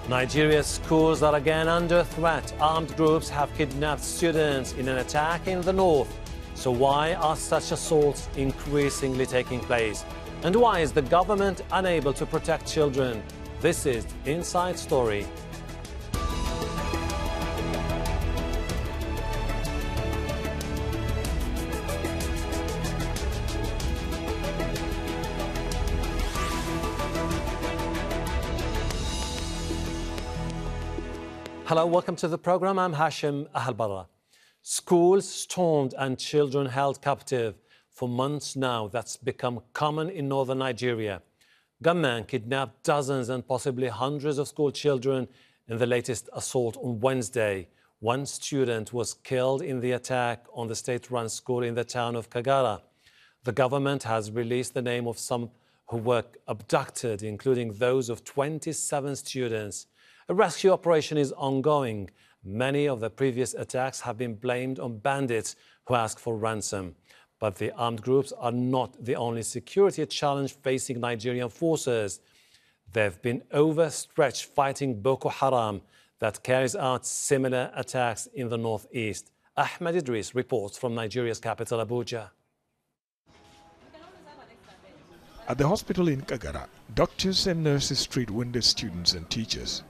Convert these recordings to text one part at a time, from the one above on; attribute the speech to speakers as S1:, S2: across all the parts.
S1: Nigeria's schools are again under threat. Armed groups have kidnapped students in an attack in the north. So why are such assaults increasingly taking place? And why is the government unable to protect children? This is Inside Story. Hello, welcome to the program. I'm Hashem, Ahelbarra. Schools stormed and children held captive. For months now, that's become common in northern Nigeria. Gunmen kidnapped dozens and possibly hundreds of school children in the latest assault on Wednesday. One student was killed in the attack on the state-run school in the town of Kagara. The government has released the name of some who were abducted, including those of 27 students. A rescue operation is ongoing. Many of the previous attacks have been blamed on bandits who ask for ransom. But the armed groups are not the only security challenge facing Nigerian forces. They've been overstretched fighting Boko Haram that carries out similar attacks in the northeast. Ahmed Idris reports from Nigeria's capital, Abuja.
S2: At the hospital in Kagara, doctors and nurses treat wounded students and teachers.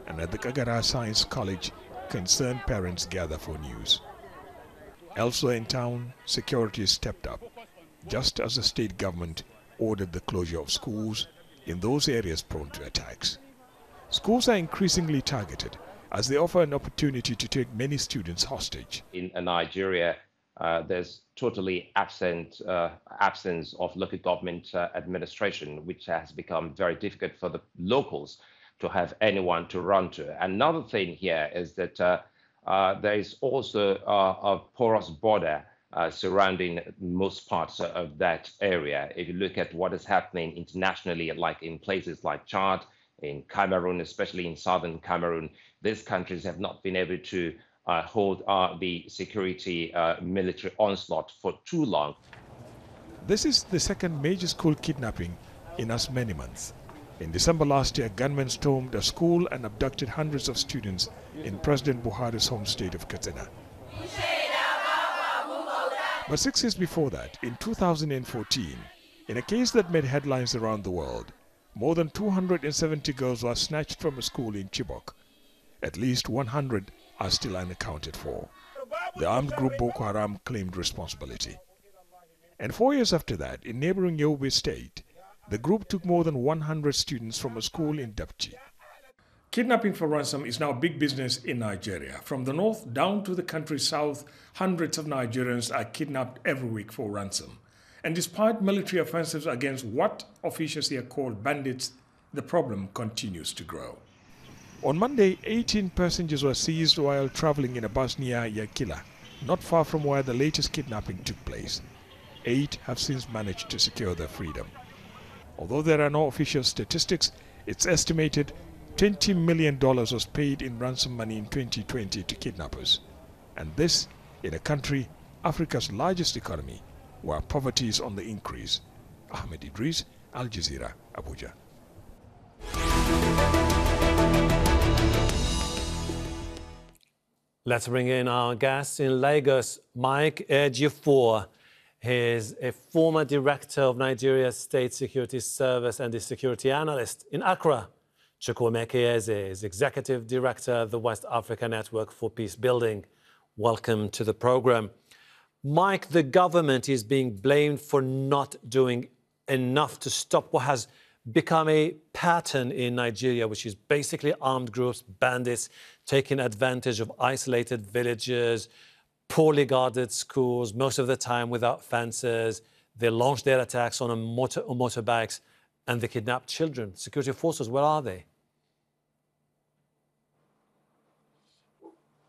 S2: And at the Kagara Science College, concerned parents gather for news. Elsewhere in town, security stepped up, just as the state government ordered the closure of schools in those areas prone to attacks. Schools are increasingly targeted as they offer an opportunity to take many students hostage.
S3: In Nigeria, there's totally absence of local government administration, which has become very difficult for the locals to have anyone to run to. Another thing here is that there is also a porous border surrounding most parts of that area. If you look at what is happening internationally, like in places like Chad, in Cameroon, especially in southern Cameroon, these countries have not been able to hold the security military onslaught for too long.
S2: This is the second major school kidnapping in as many months. In December last year, gunmen stormed a school and abducted hundreds of students in President Buhari's home state of Katsina. But 6 years before that, in 2014, in a case that made headlines around the world, more than 270 girls were snatched from a school in Chibok. At least 100 are still unaccounted for. The armed group Boko Haram claimed responsibility. And 4 years after that, in neighboring Yobe state, the group took more than 100 students from a school in Dapchi. Kidnapping for ransom is now big business in Nigeria. From the north down to the country's south, hundreds of Nigerians are kidnapped every week for ransom. And despite military offensives against what officials here call bandits, the problem continues to grow. On Monday, 18 passengers were seized while traveling in a bus near Yakila, not far from where the latest kidnapping took place. 8 have since managed to secure their freedom. Although there are no official statistics, it's estimated $20 million was paid in ransom money in 2020 to kidnappers. And this in a country, Africa's largest economy, where poverty is on the increase. Ahmed Idris, Al Jazeera, Abuja.
S1: Let's bring in our guest in Lagos, Mike Ejiofor. He is a former director of Nigeria's State Security Service and a security analyst. In Accra, Chukwuemeka is executive director of the West Africa Network for Peacebuilding. Welcome to the program. Mike, the government is being blamed for not doing enough to stop what has become a pattern in Nigeria, which is basically armed groups, bandits, taking advantage of isolated villages, poorly guarded schools, most of the time without fences. They launch their attacks on motorbikes and they kidnap children. Security forces, where are they?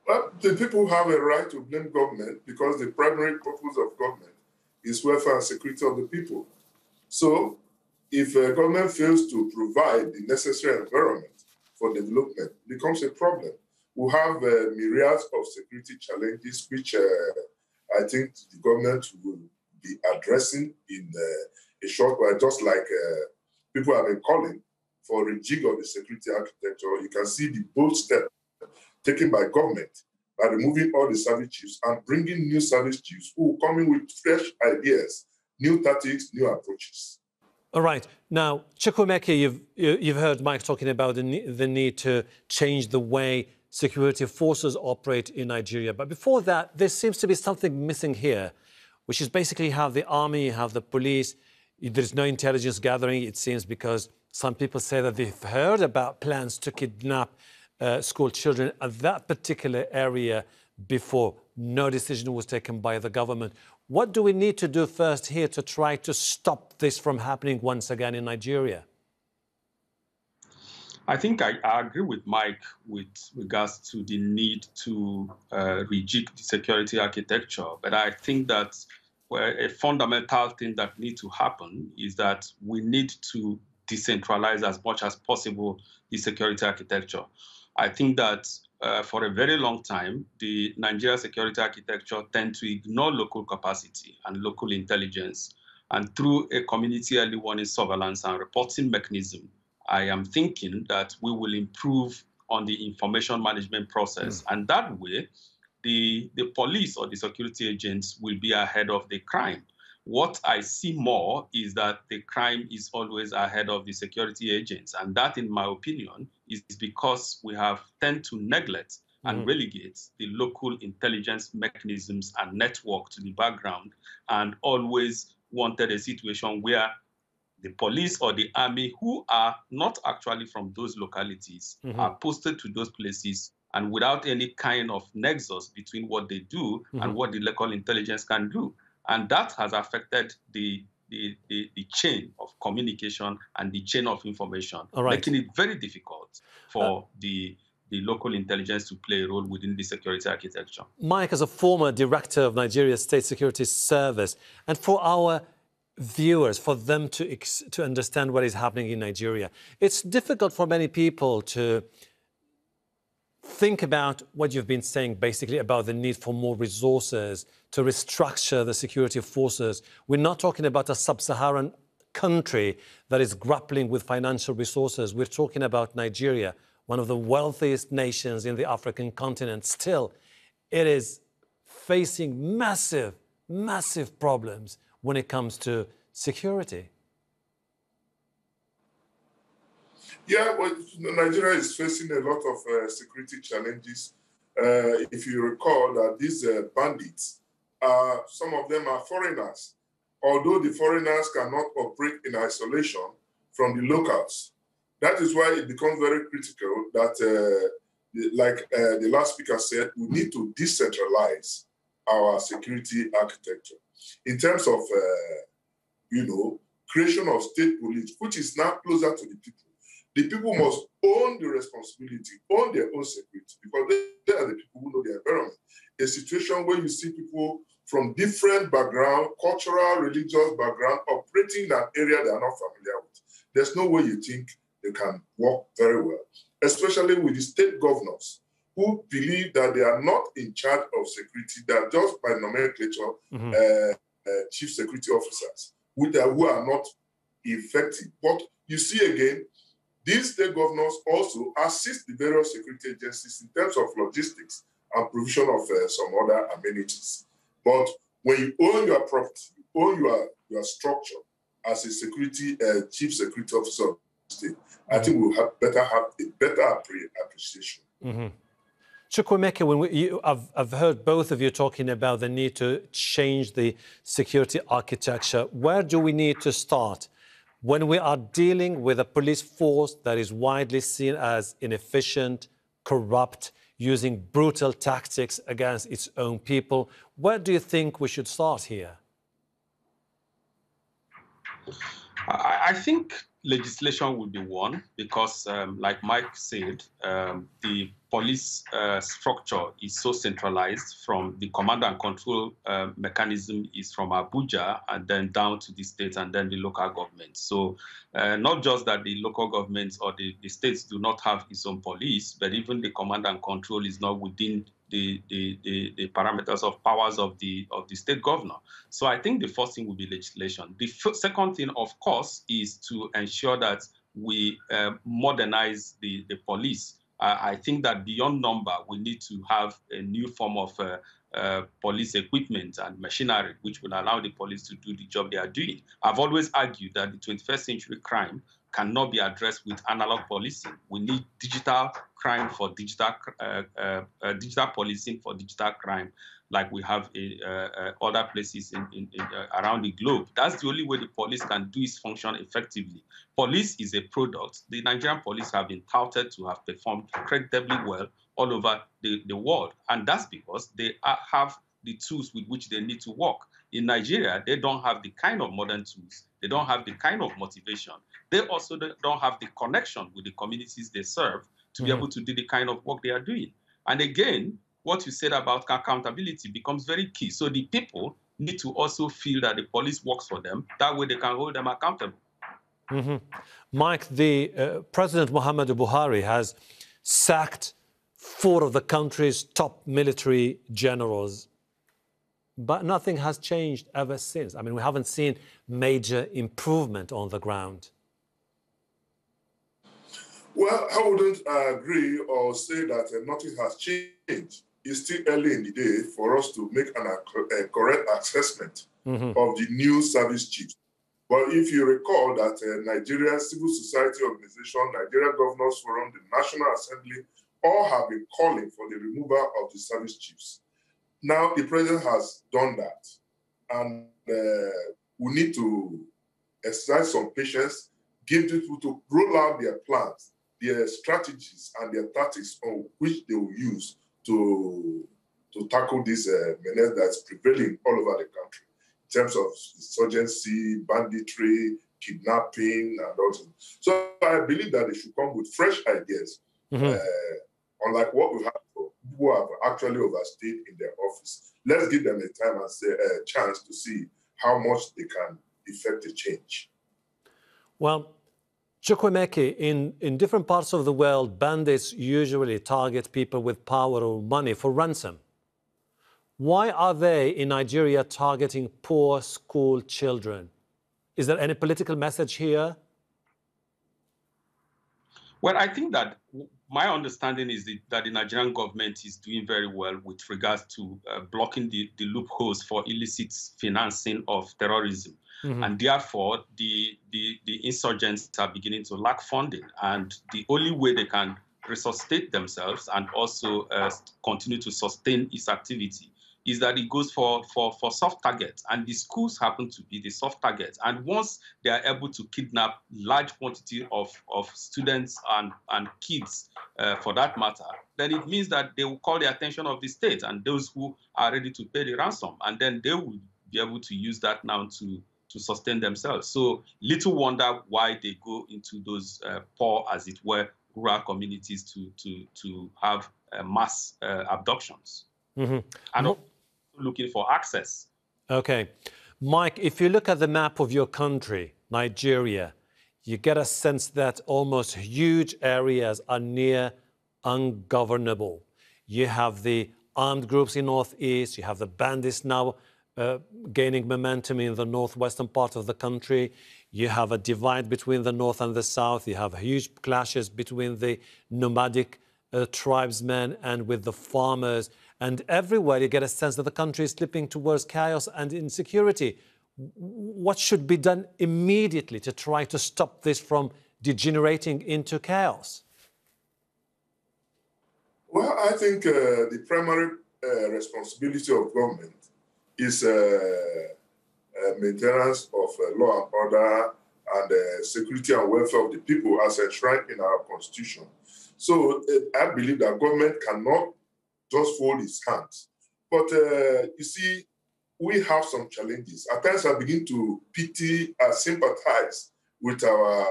S4: Well, the people have a right to blame government because the primary purpose of government is welfare and security of the people. So if a government fails to provide the necessary environment for development, it becomes a problem. We have myriads of security challenges, which I think the government will be addressing in a short while, just like people have been calling for rejig of the security architecture, you can see the bold step taken by government by removing all the service chiefs and bringing new service chiefs who come in with fresh ideas, new tactics, new approaches.
S1: All right. Now, Chukwuemeka, you've heard Mike talking about the need to change the way security forces operate in Nigeria. But before that, there seems to be something missing here, which is basically you have the army, you have the police. There's no intelligence gathering, it seems, because some people say that they've heard about plans to kidnap school children at that particular area before. No decision was taken by the government. What do we need to do first here to try to stop this from happening once again in Nigeria?
S5: I think I agree with Mike with regards to the need to rejig the security architecture. But I think that a fundamental thing that needs to happen is that we need to decentralize as much as possible the security architecture. I think that for a very long time, the Nigeria security architecture tends to ignore local capacity and local intelligence. And through a community early warning surveillance and reporting mechanism, I am thinking that we will improve on the information management process. And that way, the police or the security agents will be ahead of the crime. What I see more is that the crime is always ahead of the security agents. And that, in my opinion, is because we have tend to neglect and relegate the local intelligence mechanisms and network to the background, and always wanted a situation where the police or the army, who are not actually from those localities, are posted to those places, and without any kind of nexus between what they do and what the local intelligence can do. And that has affected the chain of communication and the chain of information, making it very difficult for the local intelligence to play a role within the security architecture.
S1: Mike, as a former director of Nigeria's State Security Service, and for our viewers, for them to understand what is happening in Nigeria, it's difficult for many people to think about what you've been saying, basically, about the need for more resources to restructure the security forces. We're not talking about a sub-Saharan country that is grappling with financial resources. We're talking about Nigeria, one of the wealthiest nations in the African continent. Still, it is facing massive, massive problems when it comes to security.
S4: Yeah, well, Nigeria is facing a lot of security challenges. If you recall that these bandits, some of them are foreigners. Although the foreigners cannot operate in isolation from the locals. That is why it becomes very critical that, like the last speaker said, we need to decentralize our security architecture in terms of, creation of state police, which is now closer to the people. The people must own the responsibility, own their own security, because they are the people who know the environment. A situation where you see people from different background, cultural, religious background, operating in an area they are not familiar with. There's no way you think they can work very well, especially with the state governors who believe that they are not in charge of security, they are just by nomenclature chief security officers, who are not effective. But you see again, these state governors also assist the various security agencies in terms of logistics and provision of some other amenities. But when you own your property, you own your structure as a security chief security officer of the state, I think we'll have a better appreciation.
S1: Chukwuemeka, I've heard both of you talking about the need to change the security architecture. Where do we need to start when we are dealing with a police force that is widely seen as inefficient, corrupt, using brutal tactics against its own people? Where do you think we should start here?
S5: I think legislation would be one because, like Mike said, the police structure is so centralized. From the command and control mechanism is from Abuja and then down to the states and then the local government. So not just that the local governments or the states do not have its own police, but even the command and control is not within the parameters of powers of the state governor. So I think the first thing would be legislation. The second thing, of course, is to ensure that we modernize the police. I think that beyond number, we need to have a new form of police equipment and machinery, which will allow the police to do the job they are doing. I've always argued that the 21st century crime cannot be addressed with analog policing. We need digital crime for digital policing for digital crime, like we have in other places around the globe. That's the only way the police can do its function effectively. Police is a product. The Nigerian police have been touted to have performed incredibly well all over the world. And that's because they have the tools with which they need to work. In Nigeria, they don't have the kind of modern tools. They don't have the kind of motivation. They also don't have the connection with the communities they serve to be able to do the kind of work they are doing. And again, what you said about accountability becomes very key. So the people need to also feel that the police works for them. That way they can hold them accountable.
S1: Mike, the President Muhammadu Buhari has sacked 4 of the country's top military generals, but nothing has changed ever since. I mean, we haven't seen major improvement on the ground.
S4: Well, I wouldn't agree or say that nothing has changed. It's still early in the day for us to make a correct assessment of the new service chiefs. But if you recall that Nigeria Civil Society Organization, Nigeria Governors Forum, the National Assembly, all have been calling for the removal of the service chiefs. Now the president has done that, and we need to exercise some patience, give people to roll out their plans, their strategies, and their tactics on which they will use to tackle this menace that's prevailing all over the country in terms of insurgency, banditry, kidnapping, and all that. So I believe that they should come with fresh ideas, unlike what we have for people who have actually overstayed in their office. Let's give them a chance to see how much they can effect a change.
S1: Well, Chukwuemeka, in different parts of the world, bandits usually target people with power or money for ransom. Why are they in Nigeria targeting poor school children? Is there any political message here?
S5: Well, I think that my understanding is that the Nigerian government is doing very well with regards to blocking the loopholes for illicit financing of terrorism. And therefore, the insurgents are beginning to lack funding. And the only way they can resuscitate themselves and also continue to sustain its activity is that it goes for soft targets. And the schools happen to be the soft targets. And once they are able to kidnap large quantity of students and kids, for that matter, then it means that they will call the attention of the state and those who are ready to pay the ransom. And then they will be able to use that now to sustain themselves. So little wonder why they go into those poor, as it were, rural communities to have mass abductions. And also looking for access.
S1: Okay. Mike, if you look at the map of your country, Nigeria, you get a sense that almost huge areas are near ungovernable. You have the armed groups in Northeast, you have the bandits now gaining momentum in the northwestern part of the country. You have a divide between the north and the south. You have huge clashes between the nomadic tribesmen and with the farmers. And everywhere you get a sense that the country is slipping towards chaos and insecurity. What should be done immediately to try to stop this from degenerating into chaos?
S4: Well, I think the primary responsibility of government is maintenance of law and order and security and welfare of the people as enshrined in our constitution. So I believe that government cannot just fold its hands. But you see, we have some challenges. At times I begin to pity and sympathize with our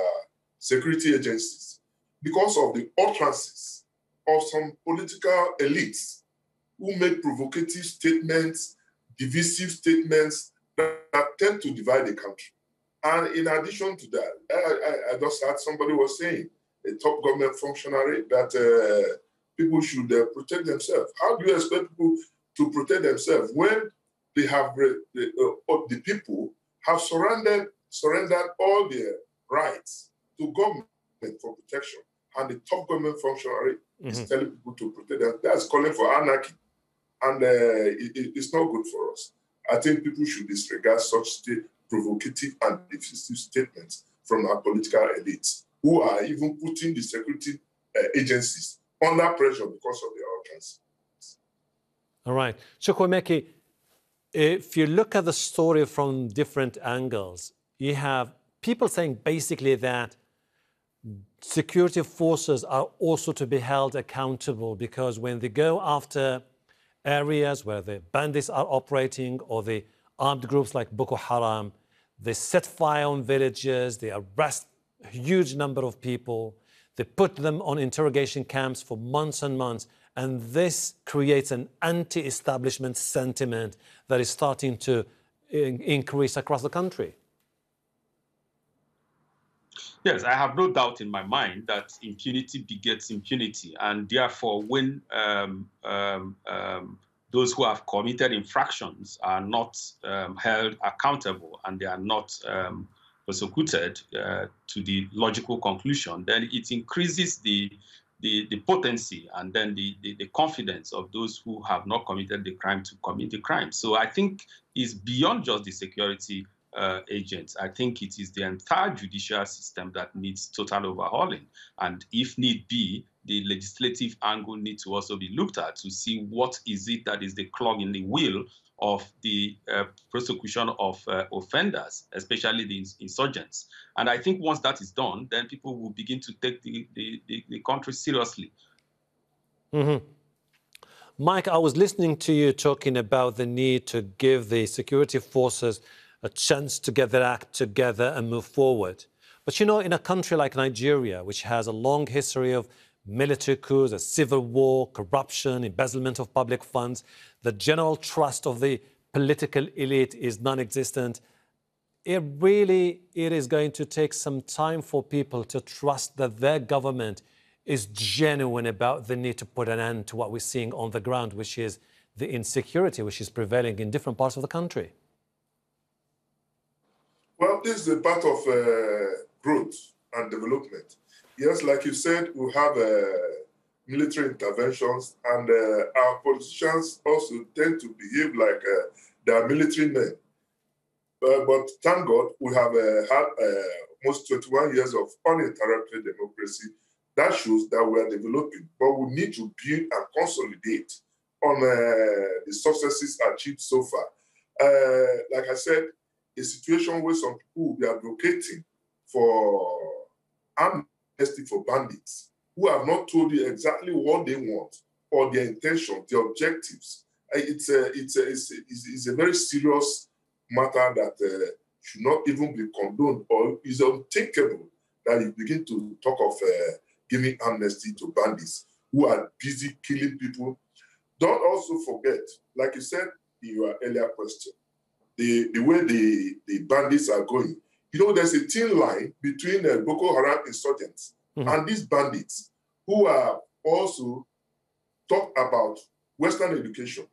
S4: security agencies because of the utterances of some political elites who make provocative statements, divisive statements that tend to divide the country. And in addition to that, I just heard somebody was saying, a top government functionary, that people should protect themselves. How do you expect people to protect themselves when they have the people have surrendered all their rights to government for protection, and the top government functionary is telling people to protect them. That's calling for anarchy, and it's not good for us. I think people should disregard such provocative and divisive statements from our political elites, who are even putting the security agencies under pressure because of their utterances.
S1: All right. Chukwuemeka, if you look at the story from different angles, you have people saying basically that security forces are also to be held accountable, because when they go after areas where the bandits are operating or the armed groups like Boko Haram, they set fire on villages, they arrest a huge number of people, they put them on interrogation camps for months and months, and this creates an anti-establishment sentiment that is starting to increase across the country.
S5: Yes, I have no doubt in my mind that impunity begets impunity, and therefore when those who have committed infractions are not held accountable and they are not prosecuted to the logical conclusion, then it increases the potency and then the confidence of those who have not committed the crime to commit the crime. So I think it's beyond just the security agents. I think it is the entire judicial system that needs total overhauling. And if need be, the legislative angle needs to also be looked at to see what is it that is the clog in the wheel of the prosecution of offenders, especially the insurgents. And I think once that is done, then people will begin to take the country seriously.
S1: Mike, I was listening to you talking about the need to give the security forces a chance to get their act together and move forward. But you know, in a country like Nigeria, which has a long history of military coups, a civil war, corruption, embezzlement of public funds, the general trust of the political elite is non-existent. It is going to take some time for people to trust that their government is genuine about the need to put an end to what we're seeing on the ground, which is the insecurity which is prevailing in different parts of the country.
S4: Well, this is a part of growth and development. Yes, like you said, we have military interventions, and our politicians also tend to behave like they are military men. But thank God, we have had almost 21 years of uninterrupted democracy. That shows that we are developing, but we need to build and consolidate on the successes achieved so far. Like I said, a situation where some people will be advocating for amnesty for bandits who have not told you exactly what they want or their intention, their objectives. It's a very serious matter that should not even be condoned, or is unthinkable that you begin to talk of giving amnesty to bandits who are busy killing people. Don't also forget, like you said in your earlier question, the way the bandits are going. You know, there's a thin line between Boko Haram insurgents and these bandits who are also talk about Western education,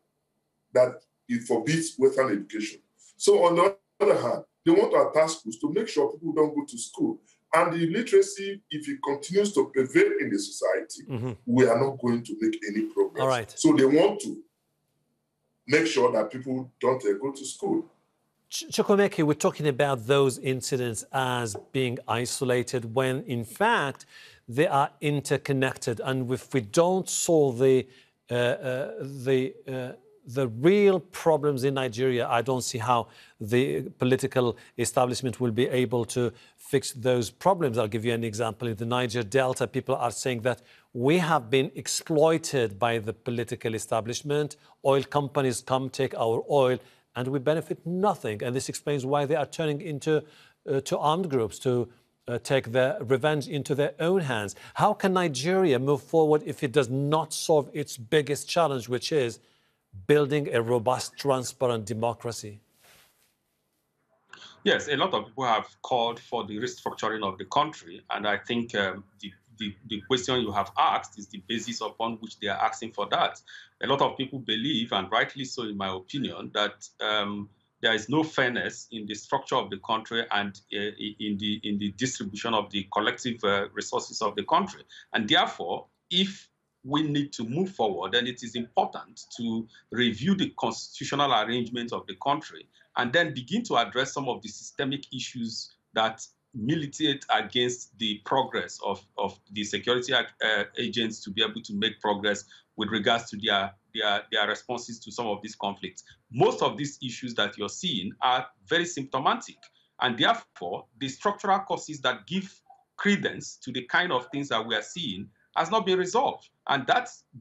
S4: that it forbids Western education. So on the other hand, they want to attack schools to make sure people don't go to school. And the illiteracy, if it continues to prevail in the society, we are not going to make any progress.
S1: All right.
S4: So they want to make sure that people don't go to school.
S1: Chukwuemeka, we're talking about those incidents as being isolated when, in fact, they are interconnected. And if we don't solve the real problems in Nigeria, I don't see how the political establishment will be able to fix those problems. I'll give you an example. In the Niger Delta, people are saying that we have been exploited by the political establishment. Oil companies come take our oil, and we benefit nothing. And this explains why they are turning into to armed groups to take their revenge into their own hands. How can Nigeria move forward if it does not solve its biggest challenge, which is building a robust, transparent democracy?
S5: Yes, a lot of people have called for the restructuring of the country, and I think the question you have asked is the basis upon which they are asking for that. A lot of people believe, and rightly so in my opinion, that there is no fairness in the structure of the country and in the distribution of the collective resources of the country. And therefore, if we need to move forward, then it is important to review the constitutional arrangements of the country and then begin to address some of the systemic issues that militate against the progress of the security agents to be able to make progress with regards to their responses to some of these conflicts. Most of these issues that you're seeing are very symptomatic, and therefore the structural causes that give credence to the kind of things that we are seeing has not been resolved. And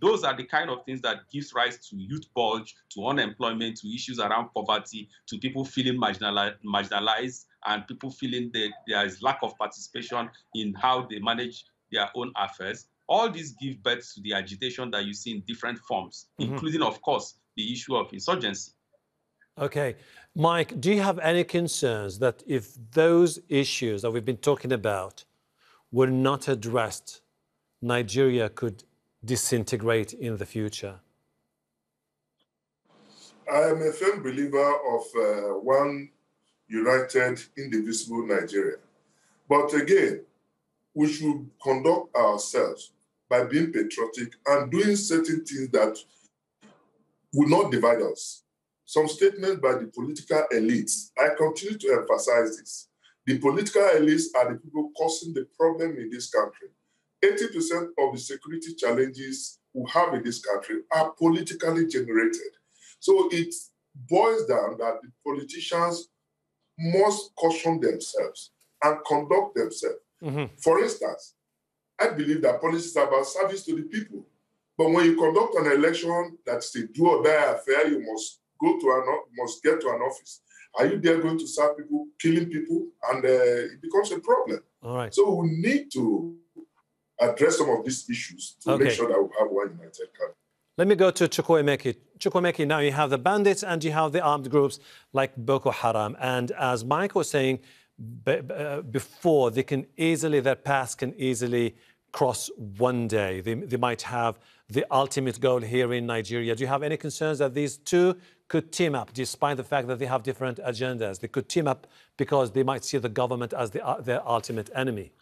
S5: those are the kind of things that gives rise to youth bulge, to unemployment, to issues around poverty, to people feeling marginalized, and people feeling that there is lack of participation in how they manage their own affairs. All these give birth to the agitation that you see in different forms, including, of course, the issue of insurgency.
S1: Okay. Mike, do you have any concerns that if those issues that we've been talking about were not addressed, Nigeria could disintegrate in the future?
S4: I am a firm believer of one united, indivisible Nigeria. But again, we should conduct ourselves by being patriotic and doing certain things that will not divide us. Some statements by the political elites, I continue to emphasize this. The political elites are the people causing the problem in this country. 80% of the security challenges we have in this country are politically generated. So it boils down that the politicians must caution themselves and conduct themselves. For instance, I believe that politics is about service to the people. But when you conduct an election that's a do or die affair, you must get to an office. Are you there going to serve people, killing people? And it becomes a problem.
S1: All right.
S4: So we need to address some of these issues to make sure that we have one united country.
S1: Let me go to Chukwuemeka. Chukwuemeka, now you have the bandits and you have the armed groups like Boko Haram. And as Mike was saying before, their paths can easily cross one day. They might have the ultimate goal here in Nigeria. Do you have any concerns that these two could team up, despite the fact that they have different agendas? They could team up because they might see the government as their ultimate enemy.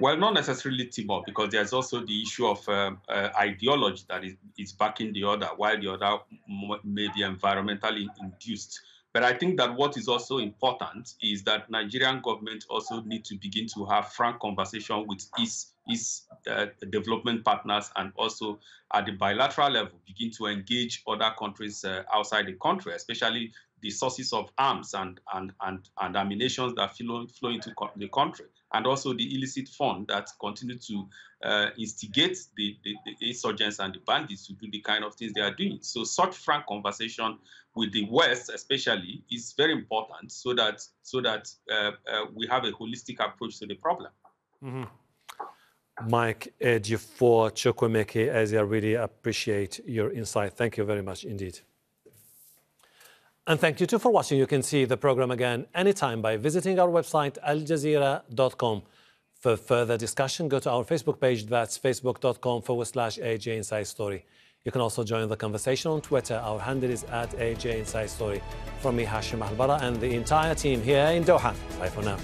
S5: Well, not necessarily team up, because there's also the issue of ideology that is backing the other, while the other may be environmentally induced. But I think that what is also important is that Nigerian government also need to begin to have frank conversation with its development partners, and also at the bilateral level begin to engage other countries outside the country, especially the sources of arms and ammunition that flow into the country, and also the illicit fund that continue to instigate the insurgents and the bandits to do the kind of things they are doing. So such frank conversation with the West especially is very important, so that we have a holistic approach to the problem.
S1: Mike, Ejiofor, Chukwuemeka, I really appreciate your insight. Thank you very much indeed. And thank you too for watching. You can see the program again anytime by visiting our website, aljazeera.com. For further discussion, go to our Facebook page. That's facebook.com/AJ Inside Story. You can also join the conversation on Twitter. Our handle is @AJ Inside Story. From me, Hashem Ahelbarra, and the entire team here in Doha. Bye for now.